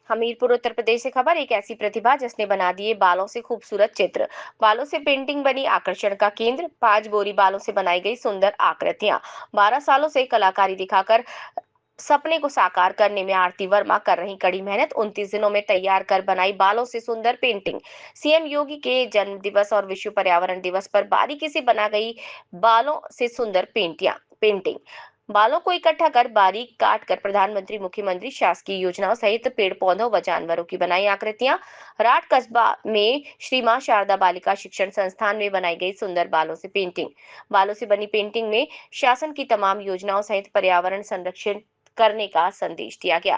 हमीरपुर उत्तर प्रदेश से खबर। एक ऐसी प्रतिभा जिसने बना दिए बालों से खूबसूरत चित्र। बालों से पेंटिंग बनी आकर्षण का केंद्र। 5 बोरी बालों से बनाई गई सुंदर आकृतियां। 12 सालों से कलाकारी दिखाकर सपने को साकार करने में आरती वर्मा कर रही कड़ी मेहनत। 29 दिनों में तैयार कर बनाई बालों से सुंदर पेंटिंग। सीएम योगी के जन्म दिवस और विश्व पर्यावरण दिवस पर बारीकी से बना गई बालों से सुंदर पेंटिंग। बालों को इकट्ठा कर बारीक काट कर प्रधानमंत्री, मुख्यमंत्री, शासकीय योजनाओं सहित पेड़ पौधों व जानवरों की बनाई आकृतियां। राट कस्बा में श्री मां शारदा बालिका शिक्षण संस्थान में बनाई गई सुंदर बालों से पेंटिंग। बालों से बनी पेंटिंग में शासन की तमाम योजनाओं सहित पर्यावरण संरक्षण करने का संदेश दिया गया।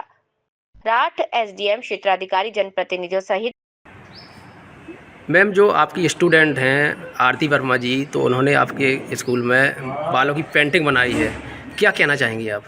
राठ एसडीएम, क्षेत्राधिकारी, जनप्रतिनिधियों सहित। मैम, जो आपकी स्टूडेंट हैं आरती वर्मा जी, तो उन्होंने आपके स्कूल में बालों की पेंटिंग बनाई है, क्या कहना चाहेंगी आप?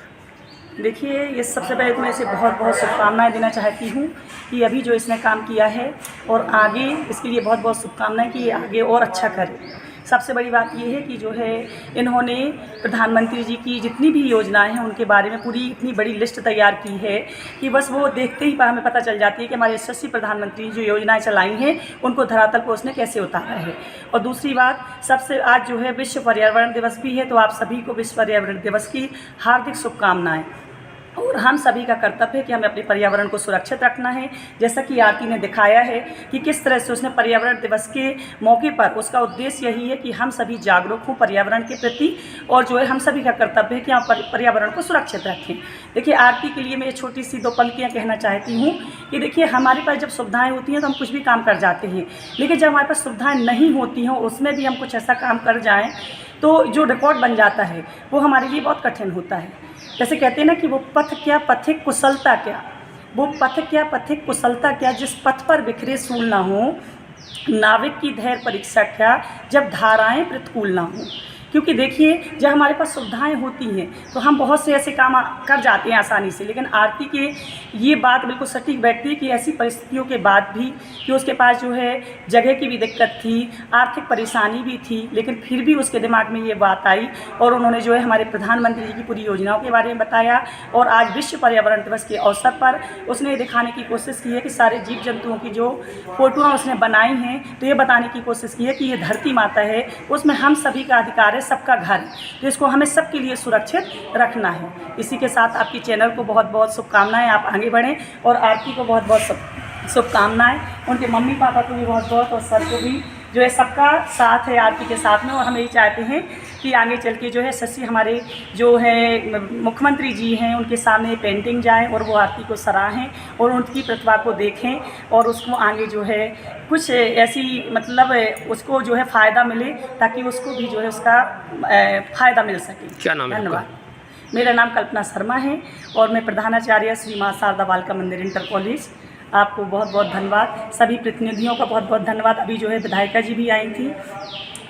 देखिए, ये सबसे पहले तो मैं इसे बहुत बहुत शुभकामनाएं देना चाहती हूँ कि अभी जो इसने काम किया है और आगे इसके लिए बहुत बहुत शुभकामनाएं कि ये आगे और अच्छा करे। सबसे बड़ी बात ये है कि जो है इन्होंने प्रधानमंत्री जी की जितनी भी योजनाएं हैं उनके बारे में पूरी इतनी बड़ी लिस्ट तैयार की है कि बस वो देखते ही हमें पता चल जाती है कि हमारे यशस्वी प्रधानमंत्री जो योजनाएं चलाई हैं उनको धरातल पर उसने कैसे उतारा है। और दूसरी बात, सबसे आज जो है विश्व पर्यावरण दिवस भी है, तो आप सभी को विश्व पर्यावरण दिवस की हार्दिक शुभकामनाएँ। और हम सभी का कर्तव्य है कि हमें अपने पर्यावरण को सुरक्षित रखना है। जैसा कि आरती ने दिखाया है कि किस तरह से उसने पर्यावरण दिवस के मौके पर, उसका उद्देश्य यही है कि हम सभी जागरूक हों पर्यावरण के प्रति, और जो है हम सभी का कर्तव्य है कि हम पर्यावरण को सुरक्षित रखें। देखिए, आरती के लिए मैं छोटी सी 2 पंक्तियाँ कहना चाहती हूँ कि देखिए, हमारे पास जब सुविधाएँ होती हैं तो हम कुछ भी काम कर जाते हैं, लेकिन जब हमारे पास सुविधाएँ नहीं होती हैं और उसमें भी हम कुछ ऐसा काम कर जाएँ तो जो रिकॉर्ड बन जाता है वो हमारे लिए बहुत कठिन होता है। जैसे कहते हैं ना कि वो पथ क्या पथिक कुशलता क्या, वो पथ क्या पथिक कुशलता क्या, जिस पथ पर बिखरे सूल ना हो, नाविक की धैर्य परीक्षा क्या, जब धाराएं प्रतिकूल ना हो। क्योंकि देखिए, जब हमारे पास सुविधाएं होती हैं तो हम बहुत से ऐसे काम कर जाते हैं आसानी से, लेकिन आरती के ये बात बिल्कुल सटीक बैठती है कि ऐसी परिस्थितियों के बाद भी कि उसके पास जो है जगह की भी दिक्कत थी, आर्थिक परेशानी भी थी, लेकिन फिर भी उसके दिमाग में ये बात आई और उन्होंने जो है हमारे प्रधानमंत्री जी की पूरी योजनाओं के बारे में बताया। और आज विश्व पर्यावरण दिवस के अवसर पर उसने दिखाने की कोशिश की है कि सारे जीव जंतुओं की जो फोटोआँ उसने बनाई हैं, तो ये बताने की कोशिश की है कि ये धरती माता है, उसमें हम सभी का अधिकार, सबका घर, तो इसको हमें सबके लिए सुरक्षित रखना है। इसी के साथ आपकी चैनल को बहुत बहुत शुभकामनाएं, आप आगे बढ़ें, और आरती को बहुत बहुत शुभकामनाएं, उनके मम्मी पापा को भी बहुत बहुत, और सर को भी, जो है सबका साथ है आरती के साथ में। और हम यही चाहते हैं कि आगे चल के जो है शशि हमारे जो है मुख्यमंत्री जी हैं उनके सामने पेंटिंग जाए और वो आरती को सराहें और उनकी प्रतिभा को देखें और उसको आगे जो है कुछ ऐसी मतलब उसको जो है फ़ायदा मिले, ताकि उसको भी जो है उसका फ़ायदा मिल सके। क्या नाम है? धन्यवाद। मेरा नाम कल्पना शर्मा है और मैं प्रधानाचार्य श्री मां शारदा बालिका मंदिर इंटर कॉलेज। आपको बहुत बहुत धन्यवाद, सभी प्रतिनिधियों का बहुत बहुत धन्यवाद। अभी जो है विधायिका जी भी आई थी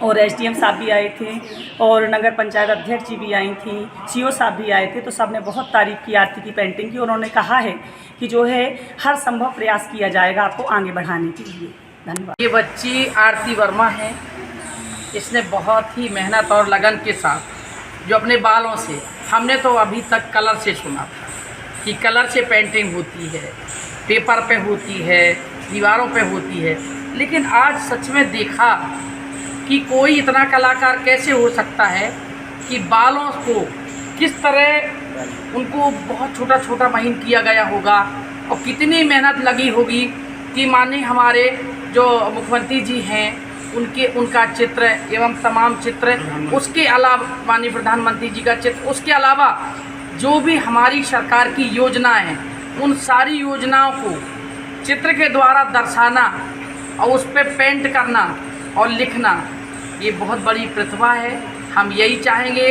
और एसडीएम साहब भी आए थे और नगर पंचायत अध्यक्ष जी भी आई थी, सीओ साहब भी आए थे, तो सब ने बहुत तारीफ़ की आरती की पेंटिंग की। उन्होंने कहा है कि जो है हर संभव प्रयास किया जाएगा आपको आगे बढ़ाने के लिए। धन्यवाद। ये बच्ची आरती वर्मा है, इसने बहुत ही मेहनत और लगन के साथ जो अपने बालों से, हमने तो अभी तक कलर से सुना था कि कलर से पेंटिंग होती है, पेपर पे होती है, दीवारों पे होती है, लेकिन आज सच में देखा कि कोई इतना कलाकार कैसे हो सकता है कि बालों को किस तरह उनको बहुत छोटा छोटा महीन किया गया होगा और कितनी मेहनत लगी होगी कि माने हमारे जो मुख्यमंत्री जी हैं उनका चित्र एवं तमाम चित्र, उसके अलावा माननीय प्रधानमंत्री जी का चित्र, उसके अलावा जो भी हमारी सरकार की योजनाएं हैं उन सारी योजनाओं को चित्र के द्वारा दर्शाना और उस पर पेंट करना और लिखना, ये बहुत बड़ी प्रतिभा है। हम यही चाहेंगे,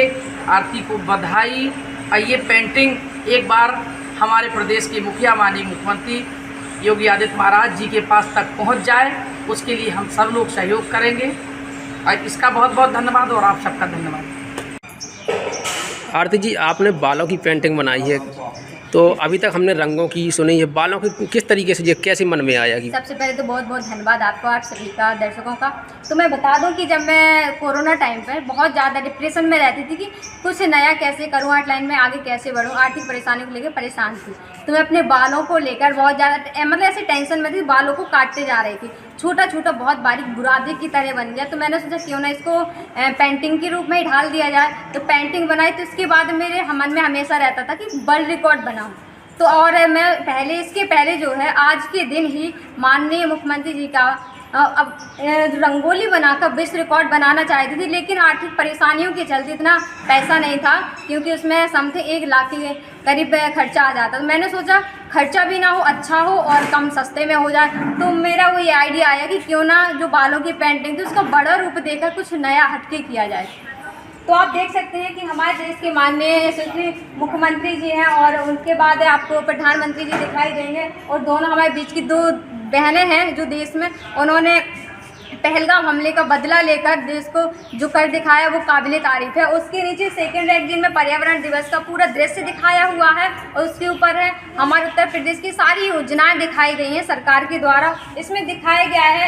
आरती को बधाई। और ये पेंटिंग एक बार हमारे प्रदेश के मुखिया माननीय मुख्यमंत्री योगी आदित्यनाथ महाराज जी के पास तक पहुंच जाए, उसके लिए हम सब लोग सहयोग करेंगे। और इसका बहुत बहुत धन्यवाद और आप सबका धन्यवाद। आरती जी, आपने बालों की पेंटिंग बनाई है, तो अभी तक हमने रंगों की सुनी है, बालों की किस तरीके से ये कैसे मन में आया कि सबसे पहले तो बहुत बहुत धन्यवाद आपको, आप सभी का, दर्शकों का। तो मैं बता दूं कि जब मैं कोरोना टाइम पर बहुत ज़्यादा डिप्रेशन में रहती थी कि कुछ नया कैसे करूं, आर्ट लाइन में आगे कैसे बढ़ूं, आर्थिक परेशानियों को लेकर परेशान थी। तो मैं अपने बालों को लेकर बहुत ज़्यादा मतलब ऐसे टेंशन में थी, बालों को काटते जा रही थी, छोटा छोटा बहुत बारीक बुरादे की तरह बन गया। तो मैंने सोचा क्यों ना इसको पेंटिंग के रूप में ही ढाल दिया जाए। तो पेंटिंग बनाई, तो इसके बाद मेरे मन में हमेशा रहता था कि वर्ल्ड रिकॉर्ड बनाऊं। तो और मैं इसके पहले जो है आज के दिन ही माननीय मुख्यमंत्री जी का अब रंगोली बनाकर विश्व रिकॉर्ड बनाना चाहती थी, लेकिन आर्थिक परेशानियों के चलते इतना पैसा नहीं था, क्योंकि उसमें समथिंग 1 लाख के करीब खर्चा आ जाता। तो मैंने सोचा खर्चा भी ना हो, अच्छा हो और कम सस्ते में हो जाए। तो मेरा वो ये आइडिया आया कि क्यों ना जो बालों की पेंटिंग थी उसका बड़ा रूप देकर कुछ नया हटके किया जाए। तो आप देख सकते हैं कि हमारे देश के माननीय यशस्वी मुख्यमंत्री जी हैं और उनके बाद आपको प्रधानमंत्री जी दिखाई देंगे, और दोनों हमारे बीच की 2 बहनें हैं जो देश में उन्होंने पहलगाम हमले का बदला लेकर देश को जो कर दिखाया वो काबिले तारीफ है। उसके नीचे सेकेंड रैंक में पर्यावरण दिवस का पूरा दृश्य दिखाया हुआ है, और उसके ऊपर है हमारे उत्तर प्रदेश की सारी योजनाएं दिखाई गई हैं सरकार के द्वारा। इसमें दिखाया गया है